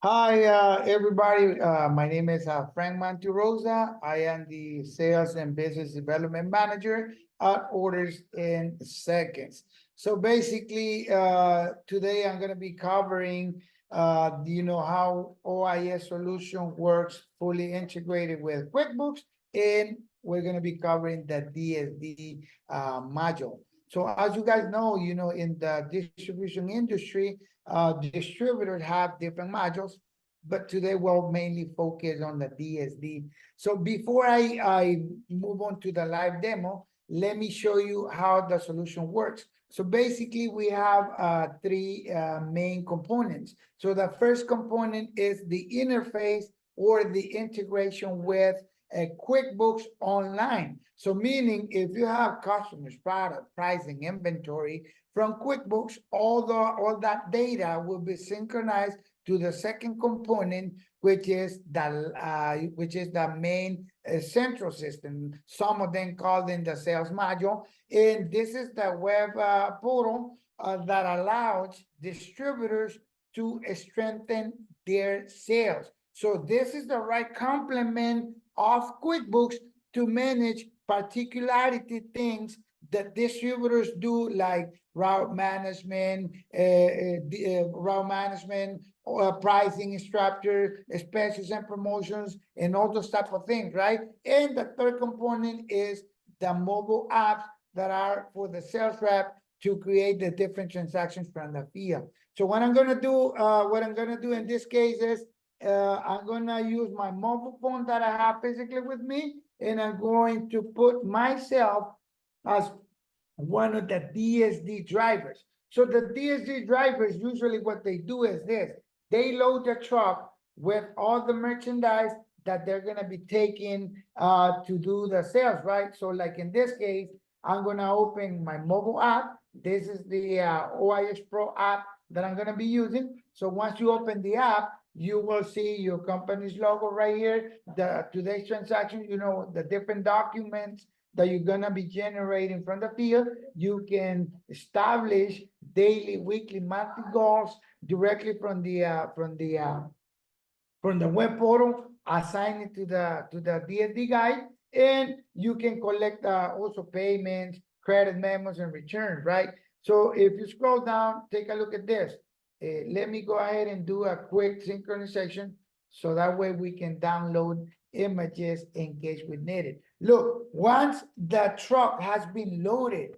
Hi, everybody. My name is Frank Monterrosa. I am the Sales and Business Development Manager at Orders in Seconds. So basically, today I'm going to be covering, how OIS solution works fully integrated with QuickBooks, and we're going to be covering the DSD module. So as you guys know, in the distribution industry, distributors have different modules, but today we'll mainly focus on the DSD. So before I move on to the live demo, let me show you how the solution works. So basically we have three main components. So the first component is the interface or the integration with a QuickBooks Online. So meaning if you have customers, product, pricing, inventory from QuickBooks, all that data will be synchronized to the second component, which is the main central system. Some of them called in the sales module, and this is the web portal that allows distributors to strengthen their sales. So this is the right complement of QuickBooks to manage particularity things that distributors do, like route management, pricing structure, specials and promotions, and all those type of things, right? And the third component is the mobile apps that are for the sales rep to create the different transactions from the field. So what I'm gonna do in this case is I'm gonna use my mobile phone that I have physically with me, and I'm going to put myself as one of the DSD drivers. So the DSD drivers, usually what they do is this: they load the truck with all the merchandise that they're gonna be taking to do the sales, right? So like in this case, I'm gonna open my mobile app. This is the OIS Pro App that I'm gonna be using. So once you open the app, you will see your company's logo right here, the today's transaction, the different documents that you're gonna be generating from the field. You can establish daily, weekly, monthly goals directly from the web portal, assign it to the DSD guide, and you can collect also payments, credit memos, and returns, right? So if you scroll down, take a look at this. Let me go ahead and do a quick synchronization so that way we can download images in case we need it. Look, once the truck has been loaded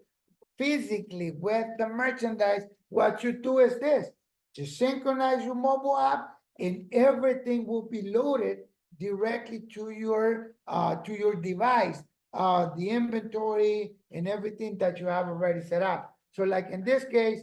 physically with the merchandise, what you do is this: to synchronize your mobile app, and everything will be loaded directly to your device, the inventory and everything that you have already set up. So like in this case,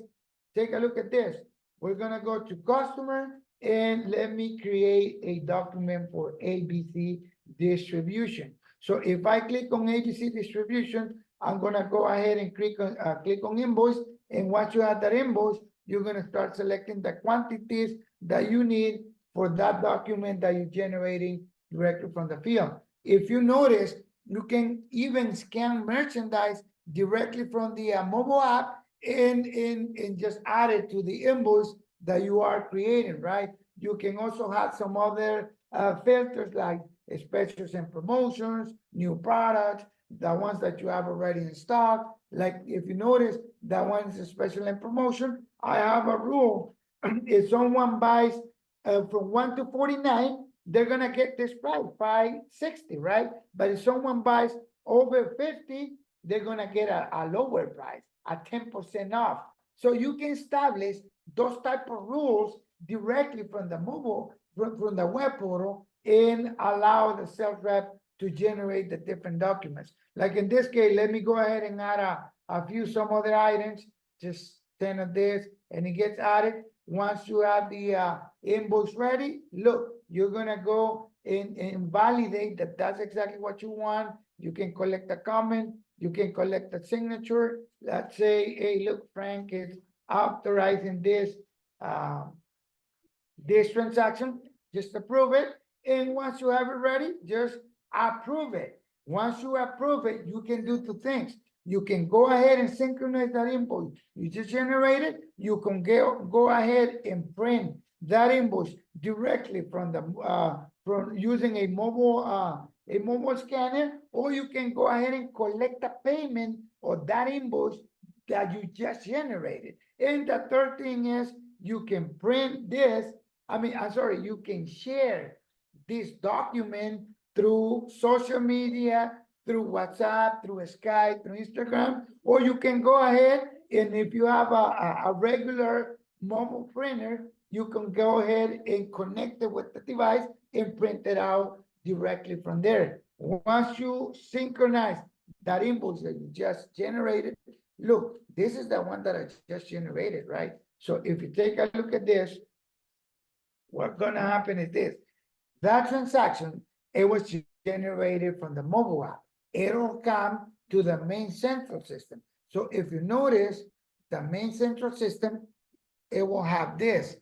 take a look at this. We're gonna go to customer, and let me create a document for ABC distribution. So if I click on ABC distribution, I'm gonna go ahead and click on invoice, and once you have that invoice, you're gonna start selecting the quantities that you need for that document that you're generating directly from the field. If you notice, you can even scan merchandise directly from the mobile app and just add it to the invoice that you are creating, right? You can also have some other filters like specials and promotions, new products, the ones that you have already in stock. Like if you notice that one is a special and promotion, I have a rule. If someone buys from 1 to 49, they're gonna get this price, 560, right? But if someone buys over 50, they're gonna get a lower price, a 10% off. So you can establish those type of rules directly from the from the web portal, and allow the sales rep to generate the different documents. Like in this case, let me go ahead and add some other items, just 10 of this, and it gets added. Once you have the invoice ready, look, you're gonna go and validate that that's exactly what you want. You can collect a comment, you can collect a signature. Let's say, hey, look, Frank is authorizing this transaction, just approve it. And once you have it ready, just approve it. Once you approve it, you can do two things. You can go ahead and synchronize that invoice you just generated. You can go ahead and print that invoice directly from the from using a mobile scanner, or you can go ahead and collect a payment of that invoice that you just generated. And the third thing is you can print this. I'm sorry, you can share this document through social media, through WhatsApp, through Skype, through Instagram, or you can go ahead and if you have a regular mobile printer, you can go ahead and connect it with the device and print it out directly from there. Once you synchronize that invoice that you just generated, look, this is the one that I just generated, right? So if you take a look at this, what's gonna happen is this. That transaction, it was generated from the mobile app. It'll come to the main central system. So if you notice, the main central system, it will have this.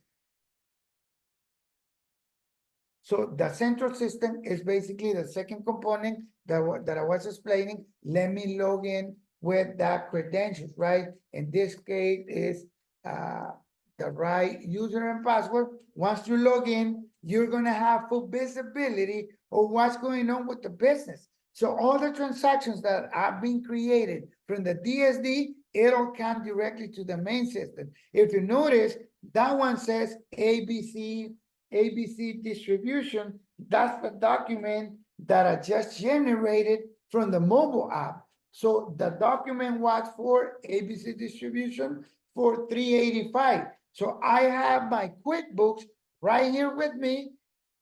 So the central system is basically the second component that I was explaining. Let me log in with that credentials, right? In this case is the right user and password. Once you log in, you're gonna have full visibility of what's going on with the business. So all the transactions that have been created from the DSD, it'll come directly to the main system. If you notice, that one says ABC distribution. That's the document that I just generated from the mobile app. So the document was for ABC distribution for 385. So I have my QuickBooks right here with me,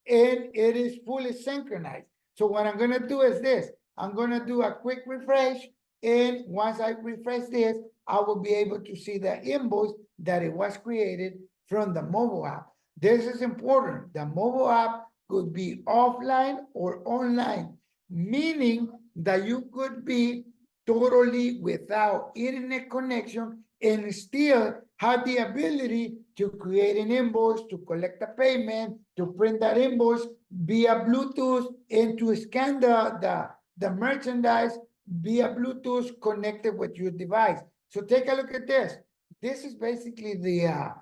and it is fully synchronized. So what I'm gonna do is this. I'm gonna do a quick refresh, and once I refresh this, I will be able to see the invoice that it was created from the mobile app. This is important. The mobile app could be offline or online, meaning that you could be totally without internet connection and still have the ability to create an invoice, to collect a payment, to print that invoice via Bluetooth, and to scan the merchandise via Bluetooth connected with your device. So take a look at this. This is basically the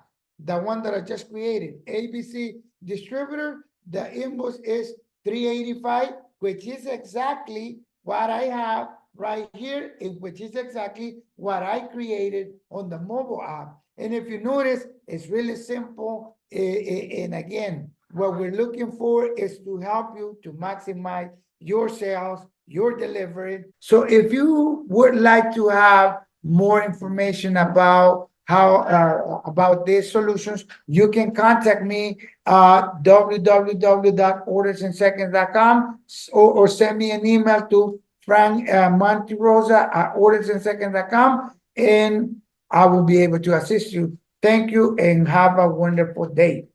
one that I just created, ABC distributor. The invoice is 385, which is exactly what I have right here, which is exactly what I created on the mobile app. And if you notice, it's really simple. And again, what we're looking for is to help you to maximize your sales, your delivery. So if you would like to have more information about how about these solutions, you can contact me www.ordersandseconds.com or send me an email to Frank Monterrosa at ordersandseconds.com, and I will be able to assist you. Thank you and have a wonderful day.